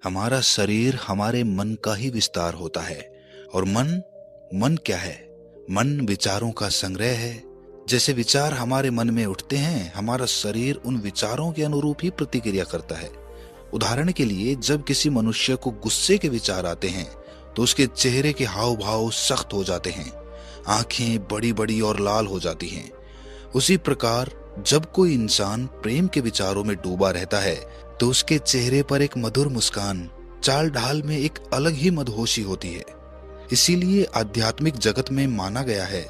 हमारा शरीर हमारे मन का ही विस्तार होता है। और मन मन क्या है? मन विचारों का संग्रह है। जैसे विचार हमारे मन में उठते हैं, हमारा शरीर उन विचारों के अनुरूप ही प्रतिक्रिया करता है। उदाहरण के लिए, जब किसी मनुष्य को गुस्से के विचार आते हैं तो उसके चेहरे के हाव भाव सख्त हो जाते हैं, आंखें बड़ी बड़ी और लाल हो जाती हैं। उसी प्रकार जब कोई इंसान प्रेम के विचारों में डूबा रहता है तो उसके चेहरे पर एक मधुर मुस्कान, चाल ढाल में एक अलग ही मदहोशी होती है। इसीलिए आध्यात्मिक जगत में माना गया है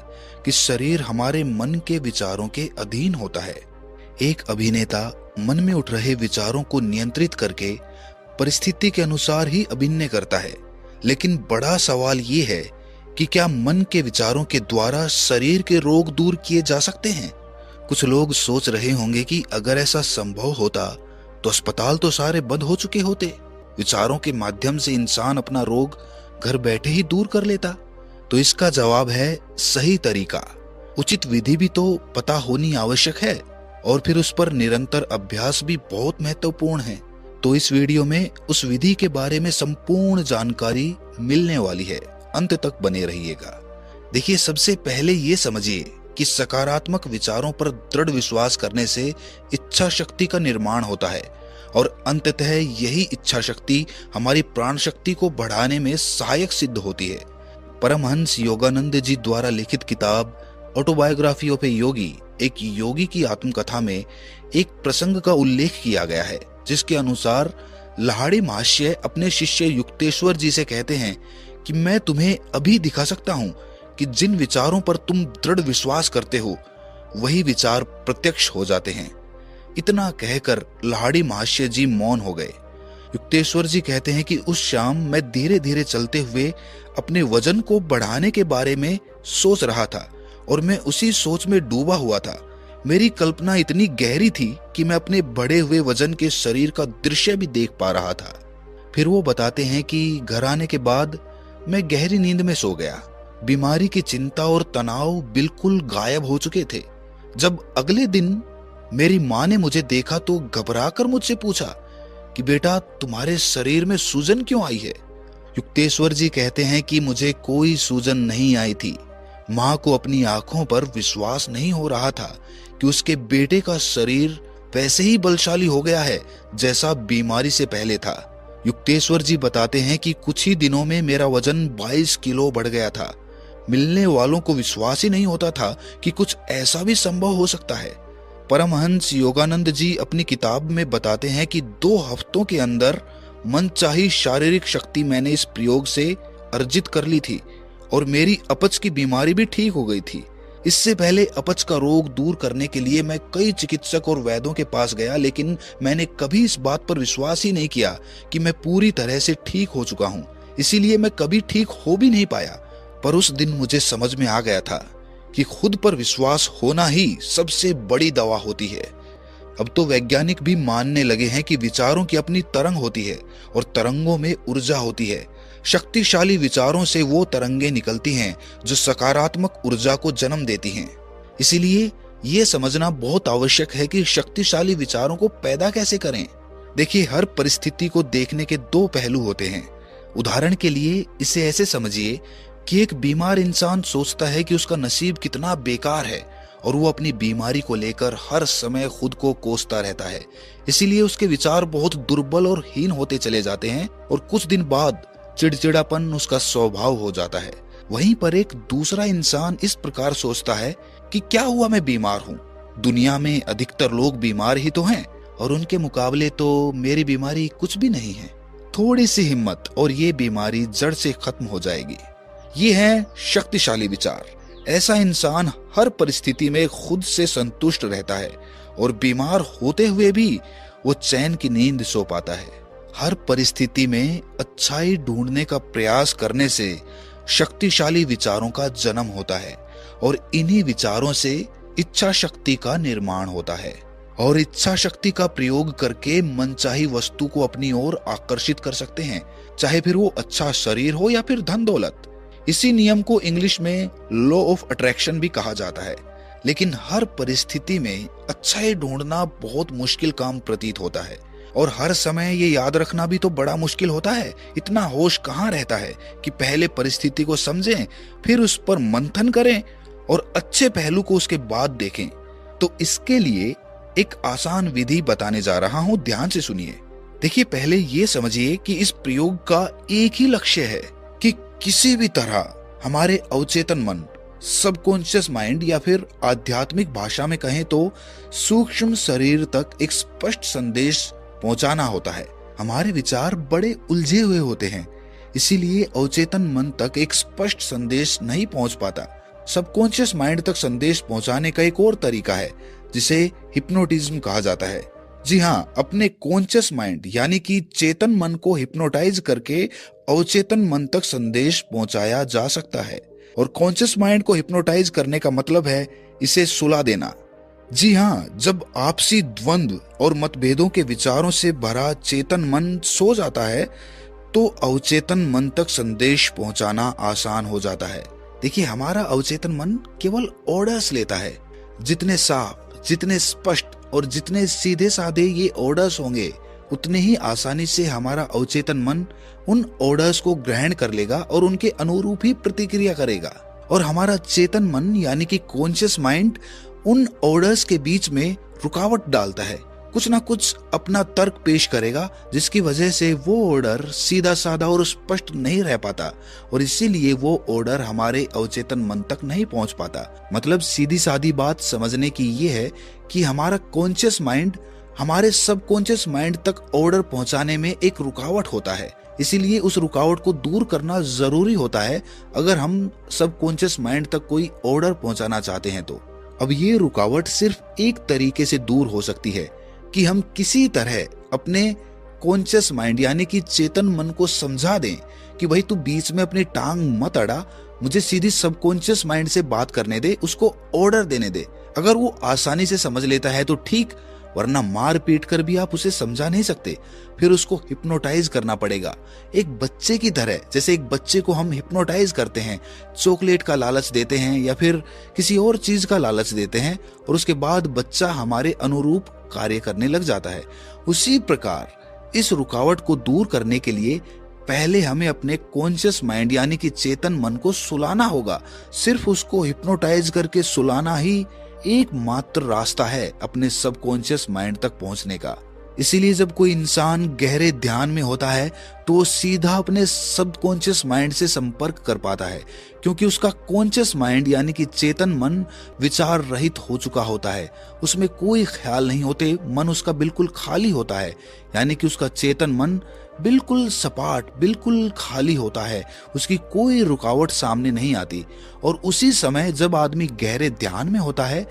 कि शरीर हमारे मन के विचारों के अधीन होता है। एक अभिनेता मन में उठ रहे विचारों को नियंत्रित करके परिस्थिति के अनुसार ही अभिनय करता है। लेकिन बड़ा सवाल ये है कि क्या मन के विचारों के द्वारा शरीर के रोग दूर किए जा सकते हैं? कुछ लोग सोच रहे होंगे कि अगर ऐसा संभव होता तो अस्पताल तो सारे बंद हो चुके होते। विचारों के माध्यम से इंसान अपना रोग घर बैठे ही दूर कर लेता। तो इसका जवाब है सही तरीका। उचित विधि भी तो पता होनी आवश्यक है, और फिर उस पर निरंतर अभ्यास भी बहुत महत्वपूर्ण है। तो इस वीडियो में उस विधि के बारे में संपूर्ण जानकारी मिलने वाली है। अंत तक बने रहिएगा। देखिए, सबसे पहले ये समझिए कि सकारात्मक विचारों पर दृढ़ विश्वास करने से इच्छा शक्ति का निर्माण होता है, और अंततः यही इच्छा शक्ति हमारी प्राण शक्ति को बढ़ाने में सहायक सिद्ध होती है। परमहंस योगानंद जी द्वारा लिखित किताब ऑटोबायोग्राफी ऑफ ए योगी, एक योगी की आत्मकथा में एक प्रसंग का उल्लेख किया गया है, जिसके अनुसार लाहिड़ी महाशय अपने शिष्य युक्तेश्वर जी से कहते हैं कि मैं तुम्हें अभी दिखा सकता हूं कि जिन विचारों पर तुम दृढ़ विश्वास करते हो वही विचार प्रत्यक्ष हो जाते हैं। इतना कहकर लाहिड़ी महाशय जी मौन हो गए। युक्तेश्वर जी कहते हैं कि उस शाम मैं धीरे धीरे चलते हुए अपने वजन को बढ़ाने के बारे में सोच रहा था, और मैं उसी सोच में डूबा हुआ था। मेरी कल्पना इतनी गहरी थी कि मैं अपने बढ़े हुए वजन के शरीर का दृश्य भी देख पा रहा था। फिर वो बताते हैं कि घर आने के बाद मैं गहरी नींद में सो गया। बीमारी की चिंता और तनाव बिल्कुल गायब हो चुके थे। जब अगले दिन मेरी माँ ने मुझे देखा तो घबराकर मुझसे पूछा कि बेटा, तुम्हारे शरीर में सूजन क्यों आई है? युक्तेश्वर जी कहते हैं कि मुझे कोई सूजन नहीं आई थी। माँ को अपनी आंखों पर विश्वास नहीं हो रहा था कि उसके बेटे का शरीर वैसे ही बलशाली हो गया है जैसा बीमारी से पहले था। युक्तेश्वर जी बताते हैं कि कुछ ही दिनों में मेरा वजन 22 किलो बढ़ गया था। मिलने वालों को विश्वास ही नहीं होता था कि कुछ ऐसा भी संभव हो सकता है। परमहंस योगानंद जी अपनी किताब में बताते हैं कि 2 हफ्तों के अंदर मनचाही शारीरिक शक्ति मैंने इस प्रयोग से अर्जित कर ली थी, और मेरी अपच की बीमारी भी ठीक हो गई थी। इससे पहले अपच का रोग दूर करने के लिए मैं कई चिकित्सक और वैद्यों के पास गया, लेकिन मैंने कभी इस बात पर विश्वास ही नहीं किया कि मैं पूरी तरह से ठीक हो चुका हूँ। इसीलिए मैं कभी ठीक हो भी नहीं पाया। पर उस दिन मुझे समझ में आ गया था कि खुद पर विश्वास होना ही सबसे बड़ी दवा होती है। अब तो वैज्ञानिक भी मानने लगे हैं कि विचारों की अपनी तरंग होती है, और तरंगों में ऊर्जा होती है। शक्तिशाली विचारों से वो तरंगें निकलती हैं जो सकारात्मक ऊर्जा को जन्म देती हैं। इसीलिए ये समझना बहुत आवश्यक है कि शक्तिशाली विचारों को पैदा कैसे करें। देखिए, हर परिस्थिति को देखने के 2 पहलू होते हैं। उदाहरण के लिए इसे ऐसे समझिए कि एक बीमार इंसान सोचता है कि उसका नसीब कितना बेकार है, और वो अपनी बीमारी को लेकर हर समय खुद को कोसता रहता है। इसीलिए उसके विचार बहुत दुर्बल और हीन होते चले जाते हैं, और कुछ दिन बाद चिड़चिड़ापन उसका स्वभाव हो जाता है। वहीं पर एक दूसरा इंसान इस प्रकार सोचता है कि क्या हुआ, मैं बीमार हूँ, दुनिया में अधिकतर लोग बीमार ही तो हैं, और उनके मुकाबले तो मेरी बीमारी कुछ भी नहीं है। थोड़ी सी हिम्मत और ये बीमारी जड़ से खत्म हो जाएगी। ये है शक्तिशाली विचार। ऐसा इंसान हर परिस्थिति में खुद से संतुष्ट रहता है, और बीमार होते हुए भी वो चैन की नींद सो पाता है। हर परिस्थिति में अच्छाई ढूंढने का प्रयास करने से शक्तिशाली विचारों का जन्म होता है, और इन्हीं विचारों से इच्छा शक्ति का निर्माण होता है, और इच्छा शक्ति का प्रयोग करके मनचाही वस्तु को अपनी ओर आकर्षित कर सकते हैं, चाहे फिर वो अच्छा शरीर हो या फिर धन दौलत। इसी नियम को इंग्लिश में लॉ ऑफ अट्रैक्शन भी कहा जाता है। लेकिन हर परिस्थिति में अच्छाई ढूंढना बहुत मुश्किल काम प्रतीत होता है, और हर समय ये याद रखना भी तो बड़ा मुश्किल होता है। इतना होश कहाँ रहता है कि पहले परिस्थिति को समझें, फिर उस पर मंथन करें और अच्छे पहलू को उसके बाद देखें। तो इसके लिए एक आसान विधि बताने जा रहा हूं, ध्यान से सुनिए। देखिए, पहले ये समझिए कि इस प्रयोग का एक ही लक्ष्य है कि किसी भी तरह हमारे अवचेतन मन, सबकॉन्शियस माइंड, या फिर आध्यात्मिक भाषा में कहें तो सूक्ष्म शरीर तक एक स्पष्ट संदेश पहुंचाना होता है। हमारे विचार बड़े उलझे हुए होते हैं, इसीलिए अवचेतन मन तक एक स्पष्ट संदेश नहीं पहुंच पाता। सबकॉन्शियस माइंड तक संदेश पहुंचाने का एक और तरीका है जिसे हिप्नोटिज्म कहा जाता है। जी हाँ, अपने कॉन्शियस माइंड यानी कि चेतन मन को हिप्नोटाइज करके अवचेतन मन तक संदेश पहुंचाया जा सकता है। और कॉन्शियस माइंड को हिप्नोटाइज करने का मतलब है इसे सुला देना। जी हाँ, जब आपसी द्वंद्व और मतभेदों के विचारों से भरा चेतन मन सो जाता है तो अवचेतन मन तक संदेश पहुंचाना आसान हो जाता है। देखिए, हमारा अवचेतन मन केवल ऑर्डर्स लेता है। जितने साफ, जितने स्पष्ट और जितने सीधे साधे ये ऑर्डर्स होंगे, उतने ही आसानी से हमारा अवचेतन मन उन ऑर्डर्स को ग्रहण कर लेगा और उनके अनुरूप ही प्रतिक्रिया करेगा। और हमारा चेतन मन यानी कि कॉन्शियस माइंड उन ऑर्डर्स के बीच में रुकावट डालता है, कुछ ना कुछ अपना तर्क पेश करेगा, जिसकी वजह से वो ऑर्डर सीधा साधा और स्पष्ट नहीं रह पाता और इसीलिए वो ऑर्डर हमारे अवचेतन मन तक नहीं पहुंच पाता। मतलब सीधी सादी बात समझने की ये है कि हमारा कॉन्शियस माइंड हमारे सबकॉन्शियस माइंड तक ऑर्डर पहुंचाने में एक रुकावट होता है, इसीलिए उस रुकावट को दूर करना जरूरी होता है अगर हम सबकॉन्शियस माइंड तक कोई ऑर्डर पहुंचाना चाहते हैं तो। अब ये रुकावट सिर्फ एक तरीके से दूर हो सकती है कि हम किसी तरह अपने कॉन्शियस माइंड यानी कि चेतन मन को समझा दें कि भाई तू बीच में अपनी टांग मत अड़ा, मुझे सीधी सबकॉन्शियस माइंड से बात करने दे, उसको ऑर्डर देने दे। अगर वो आसानी से समझ लेता है तो ठीक, वरना मार पीट कर भी आप उसे समझा नहीं सकते, फिर उसको हिप्नोटाइज करना पड़ेगा। एक बच्चे की तरह, जैसे एक बच्चे को हम हिप्नोटाइज करते हैं, चॉकलेट का लालच देते हैं या फिर किसी और चीज का लालच देते हैं और उसके बाद बच्चा हमारे अनुरूप कार्य करने लग जाता है। उसी प्रकार इस रुकावट को दूर करने के लिए पहले हमें अपने कॉन्शियस माइंड यानी कि चेतन मन को सुलाना होगा। सिर्फ उसको हिप्नोटाइज करके सुलाना ही एकमात्र रास्ता है अपने सबकॉन्शियस माइंड तक पहुंचने का। इसीलिए जब कोई इंसान गहरे ध्यान में होता है तो वो सीधा अपने सबकॉन्शियस माइंड से संपर्क कर पाता है, क्योंकि उसका कॉन्शियस माइंड यानी कि चेतन मन विचार रहित हो चुका होता है। उसमें कोई ख्याल नहीं होते, मन उसका बिल्कुल खाली होता है, यानी कि उसका चेतन मन बिल्कुल सपाट, बिल्कुल खाली होता है, उसकी कोई रुकावट सामने नहीं आती। और उसी समय जब आदमी गहरे ध्यान में होता है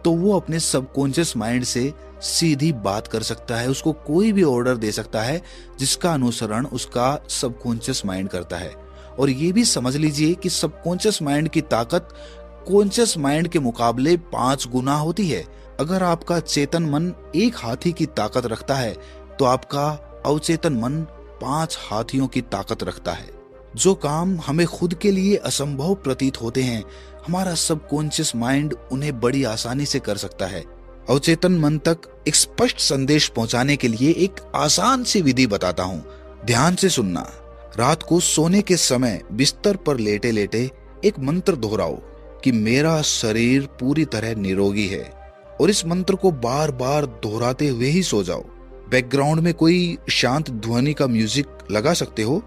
तो वो अपने सबकॉन्शियस माइंड से सीधी बात कर सकता है, उसको कोई भी ऑर्डर दे सकता है जिसका अनुसरण उसका सबकॉन्शियस माइंड करता है। और ये भी समझ लीजिए कि सबकॉन्शियस माइंड की ताकत कॉन्शियस माइंड के मुकाबले 5 गुना होती है। अगर आपका चेतन मन 1 हाथी की ताकत रखता है तो आपका अवचेतन मन 5 हाथियों की ताकत रखता है। जो काम हमें खुद के लिए असंभव प्रतीत होते हैं, हमारा सबकॉन्शियस माइंड उन्हें बड़ी आसानी से कर सकता है। अवचेतन मन तक एक स्पष्ट संदेश पहुंचाने के लिए एक आसान सी विधि बताता हूं, ध्यान से सुनना। रात को सोने के समय बिस्तर पर लेटे लेटे एक मंत्र दोहराओ कि मेरा शरीर पूरी तरह निरोगी है, और इस मंत्र को बार बार दोहराते हुए ही सो जाओ। बैकग्राउंड में कोई शांत ध्वनि का म्यूजिक लगा सकते हो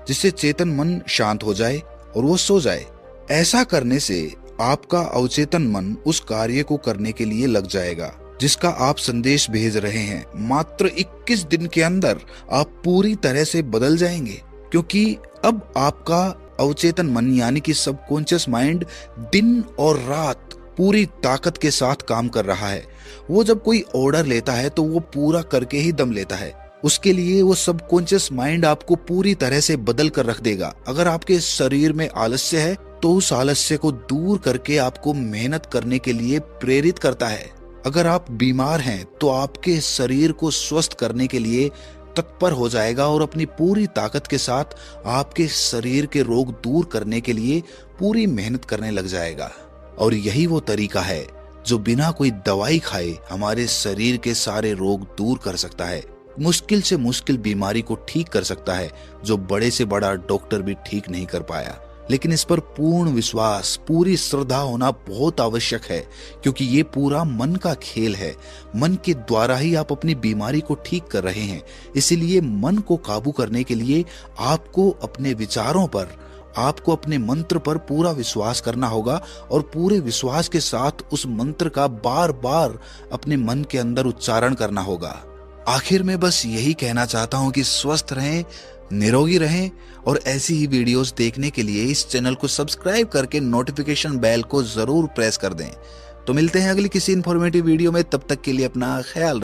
जिससे चेतन मन शांत हो जाए और वो सो जाए। ऐसा करने से आपका अवचेतन मन उस कार्य को करने के लिए लग जाएगा जिसका आप संदेश भेज रहे हैं। मात्र 21 दिन के अंदर आप पूरी तरह से बदल जाएंगे, क्योंकि अब आपका अवचेतन मन यानी कि सबकॉन्शियस माइंड दिन और रात पूरी ताकत के साथ काम कर रहा है। वो जब कोई ऑर्डर लेता है तो वो पूरा करके ही दम लेता है। उसके लिए वो सबकॉन्शियस माइंड आपको पूरी तरह से बदल कर रख देगा। अगर आपके शरीर में आलस्य है तो उस आलस्य को दूर करके आपको मेहनत करने के लिए प्रेरित करता है। अगर आप बीमार हैं तो आपके शरीर को स्वस्थ करने के लिए तत्पर हो जाएगा और अपनी पूरी ताकत के साथ आपके शरीर के रोग दूर करने के लिए पूरी मेहनत करने लग जाएगा। और यही वो तरीका है जो बिना कोई दवाई खाए हमारे शरीर के सारे रोग दूर कर सकता है। मुश्किल से मुश्किल बीमारी को ठीक कर सकता है, जो बड़े से बड़ा डॉक्टर भी ठीक नहीं कर पाया। लेकिन इस पर पूर्ण विश्वास, पूरी श्रद्धा होना बहुत आवश्यक है, क्योंकि ये पूरा मन का खेल है। मन के द्वारा ही आप अपनी बीमारी को ठीक कर रहे हैं। इसीलिए मन को काबू करने के लिए आपको अपने विचारों पर, आपको अपने मंत्र पर पूरा विश्वास करना होगा और पूरे विश्वास के साथ उस मंत्र का बार बार अपने मन के अंदर उच्चारण करना होगा। आखिर में बस यही कहना चाहता हूं कि स्वस्थ रहें, निरोगी रहें और ऐसी ही वीडियोस देखने के लिए इस चैनल को सब्सक्राइब करके नोटिफिकेशन बेल को जरूर प्रेस कर दें। तो मिलते हैं अगली किसी इंफॉर्मेटिव वीडियो में, तब तक के लिए अपना ख्याल